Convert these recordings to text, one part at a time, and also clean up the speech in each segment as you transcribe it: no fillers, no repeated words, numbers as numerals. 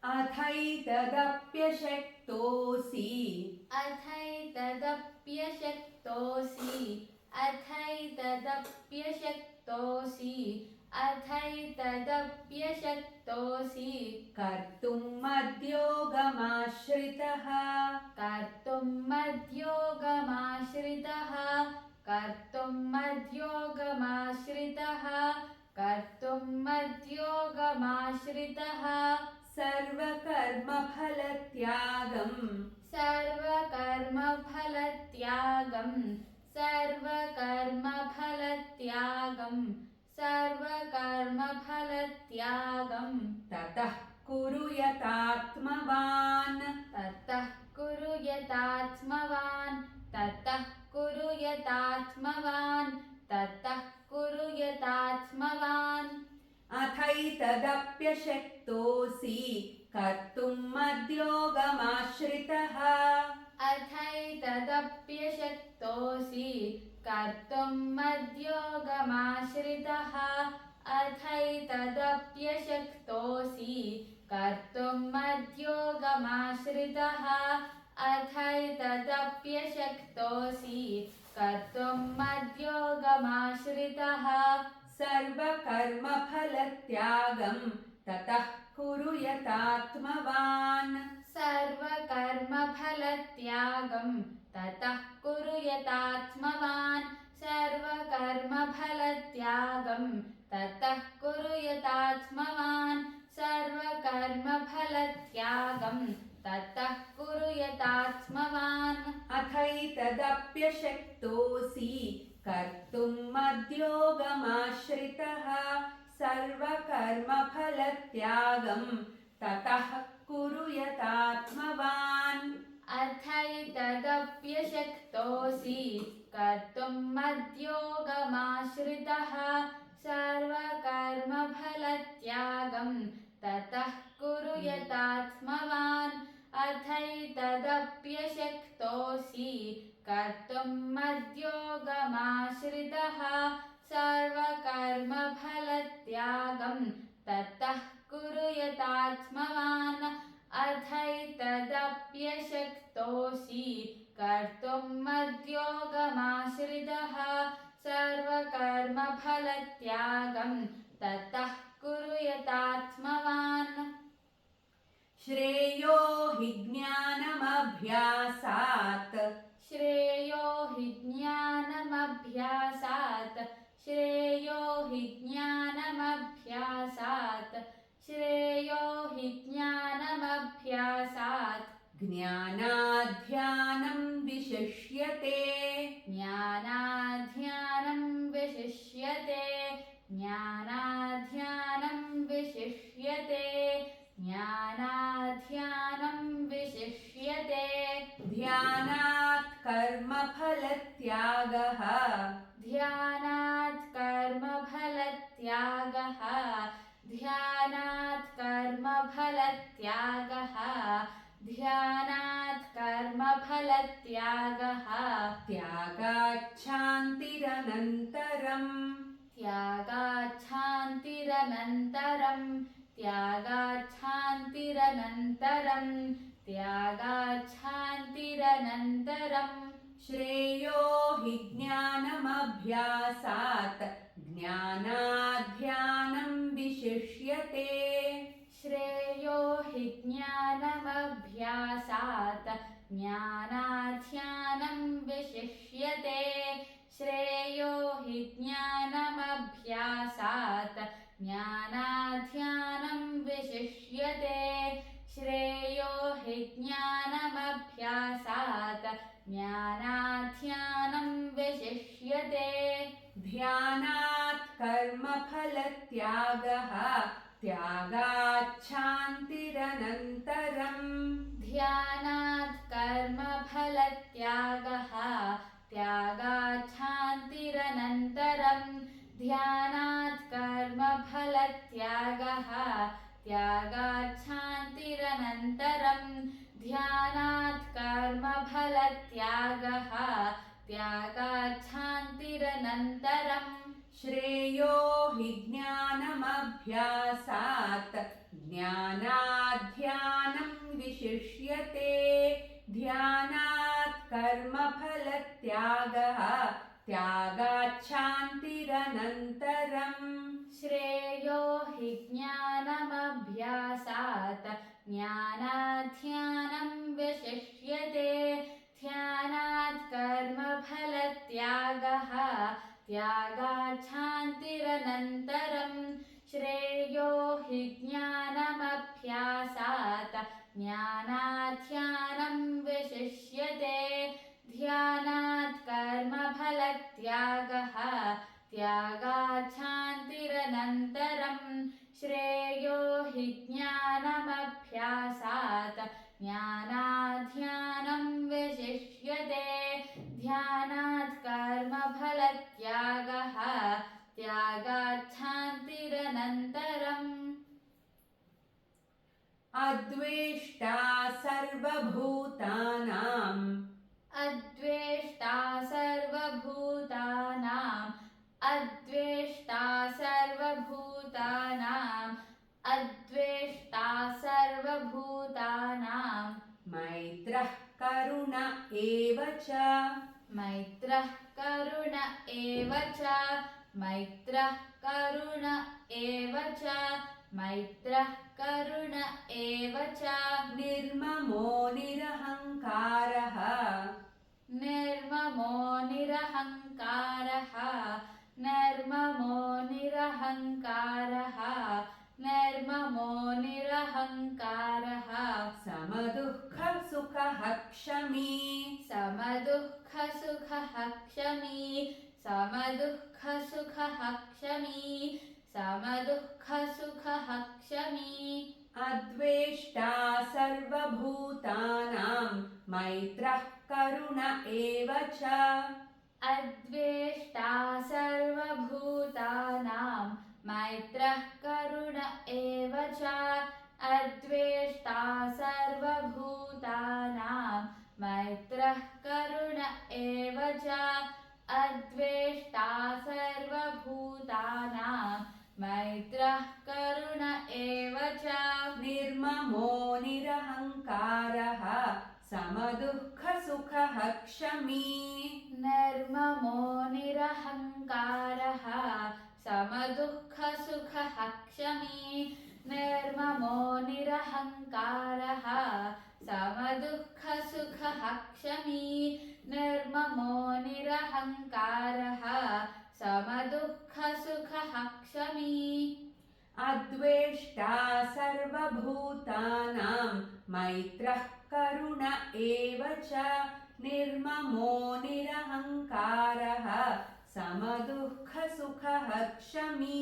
अथैतदप्यशक्तोऽसि अथैतदप्यशक्तोऽसि अथैतदप्यशक्तोऽसि अथैतदप्यशक्तोऽसि कर्तुं मद्योगमाश्रितः कर्तुं मद्योगमाश्रितः कर्तुं मद्योगमाश्रितः कर्तुं मद्योगमाश्रितः सर्वकर्मफलत्यागं सर्वकर्मफलत्यागं सर्वकर्मफलत्यागं सर्वकर्मफलत्यागं ततः कुरु यतात्मवान् ततः कुरु यतात्मवान् ततः कुरु यतात्मवान् ततः कुरु यतात्मवान् अथैतदप्यशक्तोऽसि कर्तुं मद्योगमाश्रितः अथैतदप्यशक्तोऽसि कर्तुं मद्योगमाश्रितः अथैतदप्यशक्तोऽसि कर्तुं मद्योगमाश्रितः अथैतदप्यशक्तोऽसि कर्तुं मद्योगमाश्रितः सर्वकर्मफलत्यागं ततः कुरु यतात्मवान् सर्वकर्मफलत्यागं ततः कुरु यतात्मवान् सर्वकर्मफलत्यागं ततः कुरु यतात्मवान् सर्वकर्मफलत्यागं ततः कुरु यतात्मवान् अथैतदप्यशक्तोऽसि कर्तुं मद्योगमाश्रितः सर्वकर्मफलत्यागं ततः कुरु यतात्मवान् अथैतदप्यशक्तोऽसि कर्तुं मद्योगमाश्रितः सर्वकर्मफलत्यागं ततः कुरु यतात्मवान् अथैतदप्यशक्तोऽसि कर्तुं मद्योगमाश्रितः सर्वकर्मफलत्यागं ततः कुरु यतात्मवान् अथैतदप्यशक्तोऽसि कर्तुं मद्योगमाश्रितः सर्वकर्मफलत्यागं ततः कुरु यतात्मवान् श्रेयो हि ज्ञानमभ्यासात् श्रेयो हि ज्ञानमभ्यासात् श्रेयो हि ज्ञानमभ्यासात् श्रेयो हि ज्ञानमभ्यासात् ज्ञानाध्यानं विशिष्यते ज्ञानाध्यानं विशिष्यते ज्ञानाध्यानं विशिष्यते ज्ञानाध्यानं विशिष्यते ध्यानात् कर्मफलत्यागः ध्यानात् कर्मफलत्यागः ध्यानात् कर्मफलत्यागः ध्यानात् कर्मफलत्यागः त्यागाच्छान्तिरनन्तरम् त्यागाच्छान्तिरनन्तरं त्यागाच्छान्तिरनन्तरं त्यागाच्छान्तिरनन्तरं श्रेयो हि ज्ञानमभ्यासात् ज्ञानाध्यानं विशिष्यते श्रेयो हि ज्ञानमभ्यासात् ज्ञानाध्यानं विशिष्यते श्रेयो हि ज्ञानमभ्यासात् ज्ञानाध्यानं विशिष्यते श्रेयो हि ज्ञानमभ्यासात् ज्ञानाध्यानं विशिष्यते ध्यानात् कर्मफलत्यागः त्यागाच्छान्तिरनन्तरम् ध्यानात् कर्मफलत्यागः त्यागाच्छान्तिरनन्तरं ध्यानात् कर्मफलत्यागः त्यागाच्छान्तिरनन्तरं ध्यानात् कर्मफलत्यागः त्यागाच्छान्तिरनन्तरं श्रेयो हि ज्ञानमभ्यासात् ज्ञानाध्यानं त्यागाच्छान्तिरनन्तरम् श्रेयो हि ज्ञानमभ्यासात् ज्ञानात् ध्यानं विशिष्यते ध्यानात् कर्मफलत्यागः त्यागात् शान्तिरनन्तरम् श्रेयो हि ज्ञानमभ्यासात् ज्ञानात् ध्यानं विशिष्यते ध्यानात् कर्मफलत्यागः त्यागात् शान्तिरनन्तरम् श्रेयो हि ज्ञानमभ्यासात् ज्ञानात् ध्यानं विशिष्यते ध्यानात् कर्मफलत्यागः त्यागात् शान्तिरनन्तरम् अद्वेष्टा सर्वभूतानाम् अद्वेष्टा सर्वभूतानाम् अद्वेष्टा सर्वभूतानाम् अद्वेष्टा सर्वभूतानां मैत्रः करुण एव च मैत्रः करुण एव च मैत्रः करुण एव च मैत्रः करुण एव च निर्ममो निरहङ्कारः निर्ममो निरहङ्कारः निर्ममो निरहङ्कारः निर्ममो निरहङ्कारः समदुःखसुखः क्षमी समदुःखसुखः क्षमी समदुःखसुखः क्षमी समदुःखसुखः क्षमी अद्वेष्टा सर्वभूतानां मैत्रः करुण एव च अद्वेष्टा सर्वभूतानां मैत्रः करुण एव च अद्वेष्टा सर्वभूतानां मैत्रः करुण एव च अद्वेष्टा सर्वभूतानां मैत्रः करुण एव च निर्ममो निरहङ्कारः समदुःखसुखः क्षमी निर्ममो निरहङ्कारः समदुःखसुखः क्षमी निर्ममो निरहङ्कारः समदुःखसुखः क्षमी निर्ममो निरहङ्कारः समदुःखसुखः क्षमी अद्वेष्टा सर्वभूतानां मैत्रः करुण एव च निर्ममो निरहङ्कारः समदुःखसुखः क्षमी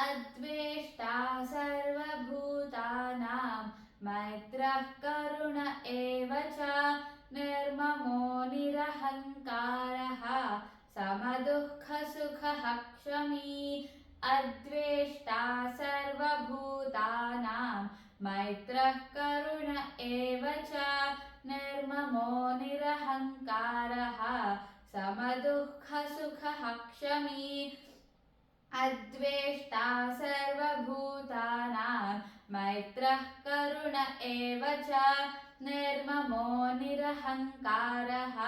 अद्वेष्टा सर्वभूतानां मैत्रः करुण एव च निर्ममो निरहङ्कारः समदुःखसुखः क्षमी अद्वेष्टा सर्वभूतानां मैत्रः करुण एव च निर्ममो निरहङ्कारः समदुःखसुखः क्षमी अद्वेष्टा सर्वभूतानां मैत्रः करुण एव च निर्ममो निरहङ्कारः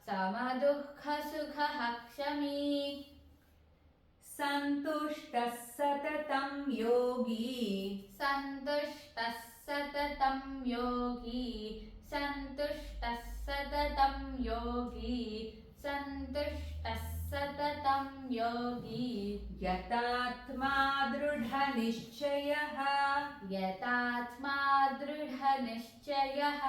समदुःखसुखः क्षमी सन्तुष्टः सततं योगी सन्तुष्टः सततं योगी सन्तुष्टः सततं योगी सन्तुष्टः सततं योगी यतात्मा दृढनिश्चयः यतात्मा दृढनिश्चयः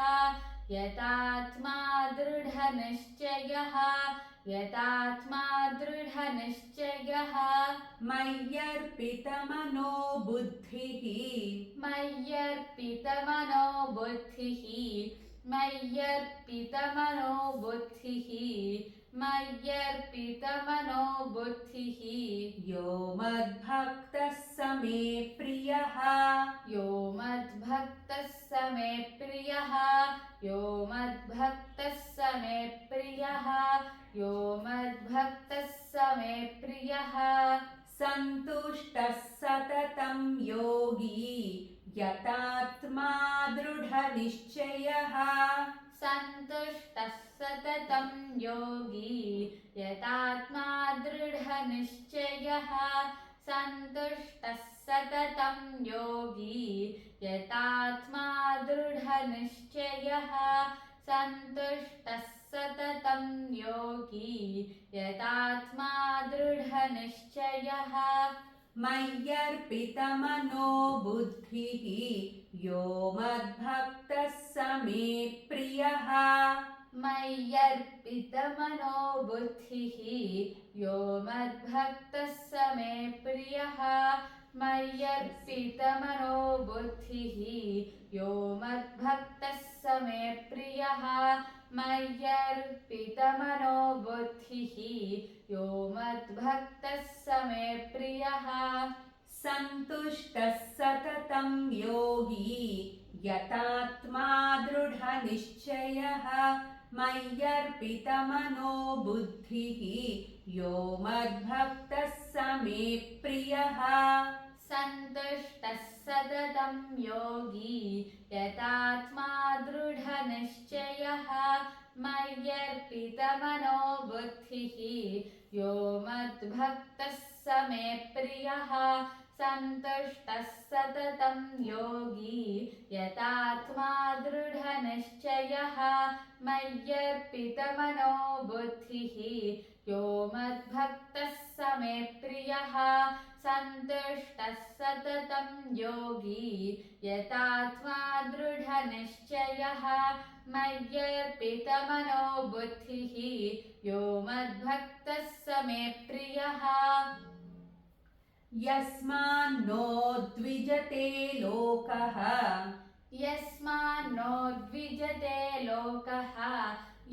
यतात्मा दृढनिश्चयः यतात्मा दृढनिश्चयः मय्यर्पितमनो बुद्धिः मय्यर्पितमनो बुद्धिः मय्यर्पितमनो बुद्धिः मय्यर्पितमनो बुद्धिः यो मद्भक्तः स मे प्रियः यो मद्भक्तः स मे प्रियः यो मद्भक्तः स मे प्रियः यो मद्भक्तः स मे प्रियः सन्तुष्टः सततं योगी यतात्मा दृढनिश्चयः सन्तुष्टः सततं योगी यतात्मा दृढनिश्चयः सन्तुष्टः सततं योगी यतात्मा दृढनिश्चयः सन्तुष्टः सततं योगी यतात्मा दृढनिश्चयः मय्यर्पितमनो बुद्धिः यो मद्भक्तः स मे प्रियः मय्यर्पितमनो बुद्धिः यो मद्भक्तः स मे प्रियः मय्यर्पितमनो बुद्धिः यो मद्भक्तः स मे प्रियः मय्यर्पितमनो बुद्धिः यो मद्भक्तः स मे प्रियः सन्तुष्टः सततं योगी यतात्मा दृढनिश्चयः मय्यर्पितमनो बुद्धिः यो मद्भक्तः स मे प्रियः सन्तुष्टः सततं योगी यतात्मा दृढनिश्चयः मय्यर्पितमनो बुद्धिः यो मद्भक्तः स मे प्रियः सन्तुष्टः सततं योगी यतात्मा दृढनिश्चयः मय्यर्पितमनो बुद्धिः यो मद्भक्तः स मे प्रियः सन्तुष्टः सततं योगी यतात्मा दृढनिश्चयः मय्यर्पितमनो बुद्धिः यो मद्भक्तः स मे प्रियः यस्मान्नो द्विजते लोकः यस्मान्नो द्विजते लोकः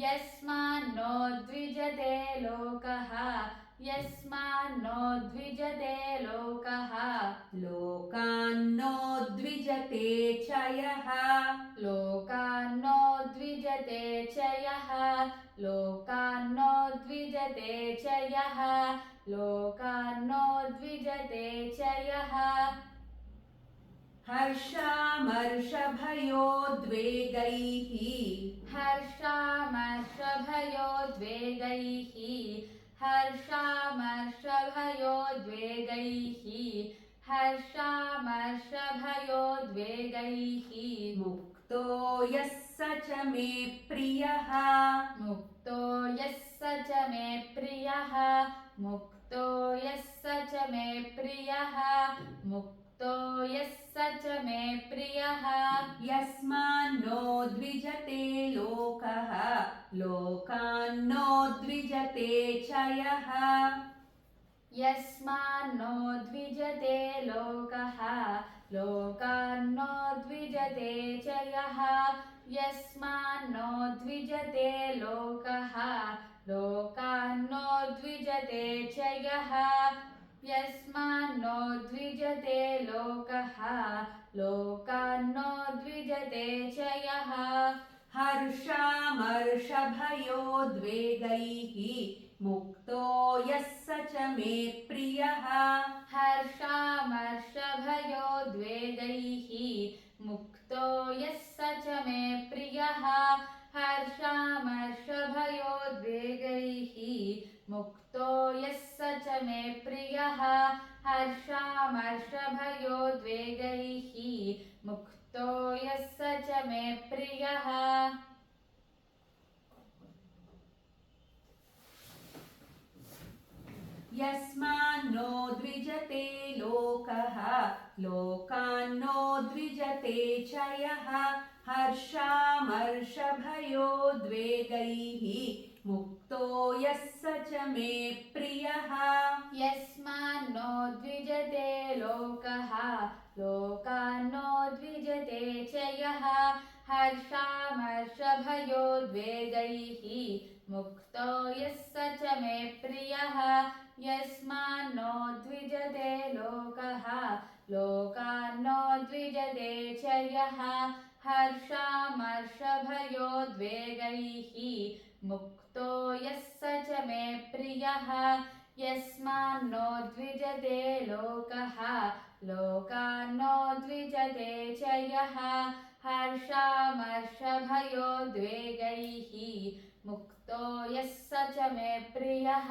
यस्मान्नो द्विजते लोकः यस्मान्नो द्विजते लोकः लोकान्नो द्विजते च यः लोकान्नो द्विजते च यः लोकान्नो द्विजते च यः लोकान्नो द्विजते च यः हर्षामर्षभयोद्वेगैः हर्षामर्षभयोद्वेगैः हर्षामर्षभयोद्वेगैः हर्षामर्षभयोद्वेगैः मुक्तो यः स च मे प्रियः मुक्तो यः स च मे प्रियः मुक्तो यः स च मे प्रियः मुक्तो यः स च मे प्रियः यस्मान्नो द्विजते लोकः लोकान्नो द्विजते च यः यस्मान्नो द्विजते लोकः लोकान्नो द्विजते च यः यस्मान्नो द्विजते लोकः लोकान्नो द्विजते च यः यस्मान्नो द्विजते लोकः लोकान्नो द्विजते च यः हर्षामर्षभयोद्वेगैः मुक्तो यः स च मे प्रियः हर्षामर्षभयोद्वेगैः मुक्तो यः स च मे प्रियः हर्षामर्षभयोद्वेगैः मुक्तो यः स च मे प्रियः हर्षामर्षभयोद्वेगैः मुक्तो यः स च मे प्रियः यस्मान्नो द्विजते लोकः लोकान्नो द्विजते च यः हर्षामर्षभयोद्वेगैः मुक्तो यः स च मे प्रियः यस्मान्नो द्विजते लोकः लोकान्नो द्विजते च यः हर्षामर्षभयोद्वेगैः मुक्तो यः स च मे प्रियः यस्मान्नो द्विजते लोकः लोकान्नो द्विजते च यः हर्षामर्षभयोद्वेगैः मुक्तो यः स च मे प्रियः यस्मान्नो द्विजते लोकः लोकान्नो द्विजते च यः हर्षामर्षभयोद्वेगैः मुक्तो यः स च मे प्रियः